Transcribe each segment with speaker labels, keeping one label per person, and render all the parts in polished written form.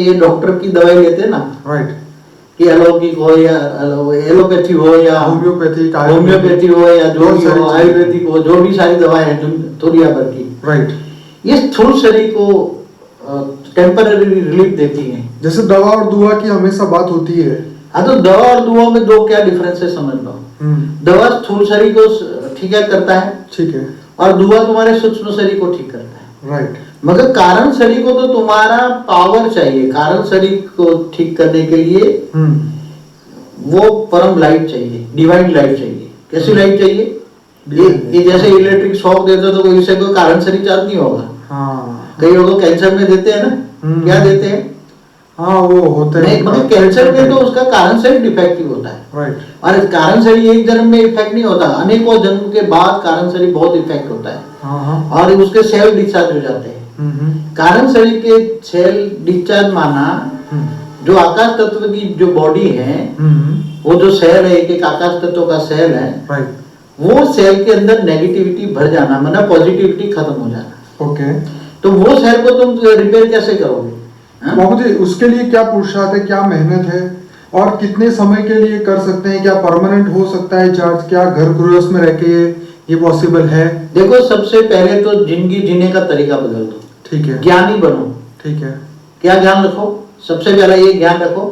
Speaker 1: ये डॉक्टर की दवाई लेते हैं ना,
Speaker 2: राइट,
Speaker 1: कि अलौकिक हो या एलोपैथी हो या होम्योपैथी हो या जो भी हो, आयुर्वेदिक हो, जो भी सारी दवाएं हैं दुनिया भर की,
Speaker 2: राइट,
Speaker 1: ये स्थूल शरीर को टेम्पररी रिलीफ देती हैं।
Speaker 2: जैसे दवा और दुआ की हमेशा बात होती है।
Speaker 1: हाँ, तो दवा और दुआ में दो क्या डिफरेंस है समझ लो। दवा स्थूल शरीर को ठीक करता है,
Speaker 2: ठीक है,
Speaker 1: और दुआ तुम्हारे सूक्ष्म शरीर को ठीक करता है।
Speaker 2: राइट,
Speaker 1: मगर कारण शरीर को तो तुम्हारा पावर चाहिए। कारण शरीर को ठीक करने के लिए वो परम लाइट चाहिए, डिवाइन लाइट चाहिए। कैसी लाइट चाहिए? ये जैसे इलेक्ट्रिक शॉक देते तो कोई कोई कारण शरीर चार्ज नहीं होगा।
Speaker 2: हाँ,
Speaker 1: कई लोग कैंसर में देते हैं ना, क्या देते हैं?
Speaker 2: हाँ, वो होते हैं,
Speaker 1: नहीं, मगर कैंसर में तो उसका कारण शरीर डिफेक्टिव होता है,
Speaker 2: राइट,
Speaker 1: और कारण शरीर एक जन्म में इफेक्ट नहीं होता, अनेकों जन्म के बाद कारण शरीर बहुत इफेक्ट होता है।
Speaker 2: हाँ,
Speaker 1: और उसके सेल डिस्चार्ज हो जाते हैं। कारण शरीर के सेल डिस्चार्ज माना, जो आकाश तत्व की जो बॉडी है, वो जो सेल है, एक एक आकाश तत्व का सेल है,
Speaker 2: राइट,
Speaker 1: वो सेल के अंदर नेगेटिविटी भर जाना, मतलब पॉजिटिविटी खत्म हो जाना।
Speaker 2: ओके,
Speaker 1: तो वो सेल को तुम रिपेयर कैसे करोगे?
Speaker 2: बाबू जी, उसके लिए क्या पुरुषार्थ है, क्या मेहनत है, और कितने समय के लिए कर सकते हैं? क्या परमानेंट हो सकता है चार्ज? क्या घर गृहस्थ में रह के ये पॉसिबल है?
Speaker 1: देखो, सबसे पहले तो जिंदगी जीने का तरीका बदल दो। ठीक है, ज्ञानी बनो। ठीक है, क्या ज्ञान रखो? सबसे पहला ये ज्ञान रखो,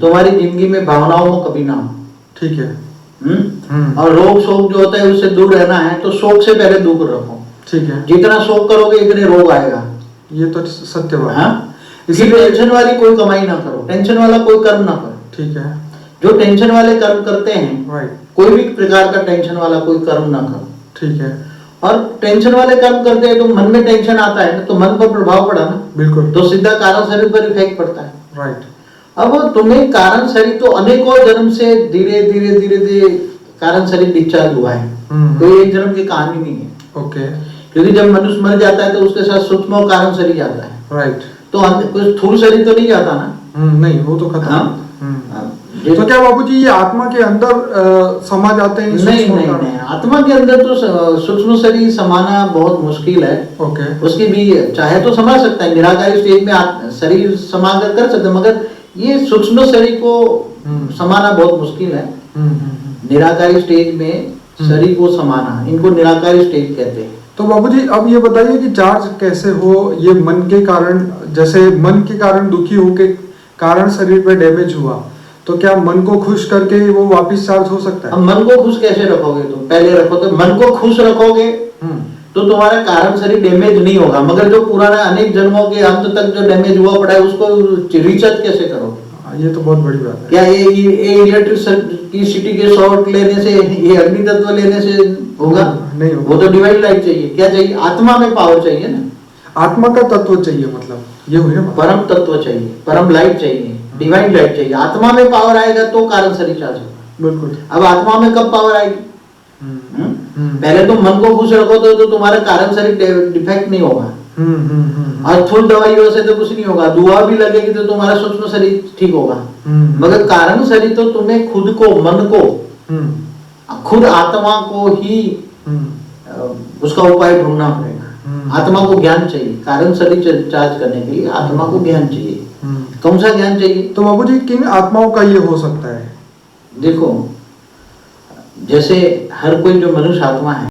Speaker 1: तुम्हारी जिंदगी में भावनाओं को कभी ना हो। ठीक है, और रोग शोक जो होता है उससे दूर रहना है, तो शोक से पहले दूर रखो। ठीक है, जितना शोक करोगे इतने रोग आएगा। ये तो सत्य बात है। इसी टेंशन वाली कोई कमाई ना करो, टेंशन वाला कोई कर्म ना करो। ठीक है, जो टेंशन वाले कर्म करते हैं, कोई भी प्रकार का टेंशन वाला कोई कर्म ना करो। ठीक है, और टेंशन वाले कर्म करते हैं तो मन में टेंशन आता है, तो मन पर प्रभाव पड़ा ना, बिल्कुल, तो सीधा कारण शरीर पर इफेक्ट पड़ता है। राइट, अब तुम्हें कारण शरीर तो अनेकों जन्म से धीरे धीरे धीरे धीरे कारण शरीर डिस्चार्ज हुआ है, कोई एक जन्म की कहानी नहीं है। ओके, क्योंकि जब मनुष्य मर जाता है तो उसके साथ सूक्ष्म कारण शरीर जाता है। राइट, तो कोई स्थूल शरीर तो नहीं जाता ना। नहीं, वो तो खत्म।
Speaker 2: तो क्या बाबूजी ये आत्मा के अंदर समा जाते हैं?
Speaker 1: नहीं, आत्मा के अंदर तो सूक्ष्म शरीर समाना बहुत मुश्किल है। ओके, उसकी भी चाहे तो समा सकता है, निराकारी स्टेज में शरीर समाकर कर सकते हैं, मगर ये सूक्ष्म शरीर को समाना बहुत मुश्किल है। निराकारी स्टेज में शरीर को समाना, इनको निराकारी स्टेज कहते हैं।
Speaker 2: तो बाबूजी अब ये बताइए कि चार्ज कैसे हो? ये मन के कारण, जैसे मन के कारण दुखी होके कारण शरीर पे डैमेज हुआ, तो क्या मन को खुश करके वो वापस चार्ज हो सकता है?
Speaker 1: अब मन को खुश कैसे रखोगे? तुम पहले रखो, तो मन को खुश रखोगे तो तुम्हारा कारण शरीर डैमेज नहीं होगा, मगर जो पुराना अनेक जन्मों के अंत तक जो डैमेज हुआ पड़ा है उसको रिचार्ज कैसे करोगे?
Speaker 2: ये तो बहुत बड़ी बात है।
Speaker 1: क्या ये इलेक्ट्रिसिटी के शॉर्ट लेने से, ये अग्नि तत्व लेने से होगा? नहीं होगा। वो तो डिवाइन लाइट चाहिए। क्या चाहिए? आत्मा में पावर चाहिए ना,
Speaker 2: आत्मा का तत्व चाहिए, मतलब ये हुई ना,
Speaker 1: परम तत्व चाहिए, परम लाइट चाहिए, डिवाइन लाइट चाहिए। आत्मा में पावर आएगा तो कारण शरीर चार्ज होगा। बिल्कुल। अब आत्मा में कब पावर आएगी? पहले तुम मन को खुश रखो तो तुम्हारा कारण शरीर डिफेक्ट नहीं होगा। और फुल दवाइयों से तो कुछ नहीं होगा, दुआ भी लगेगी तो तुम्हारा सूक्ष्म शरीर ठीक होगा, मगर कारण शरीर तो तुम्हें खुद को, मन को, खुद आत्मा को ही उसका उपाय ढूंढना पड़ेगा। आत्मा को ज्ञान चाहिए, कारण शरीर चार्ज करने के लिए आत्मा को ज्ञान चाहिए। कौन सा ज्ञान चाहिए?
Speaker 2: तो बाबूजी किन आत्माओं का ये हो सकता है?
Speaker 1: देखो, जैसे हर कोई जो मनुष्य आत्मा है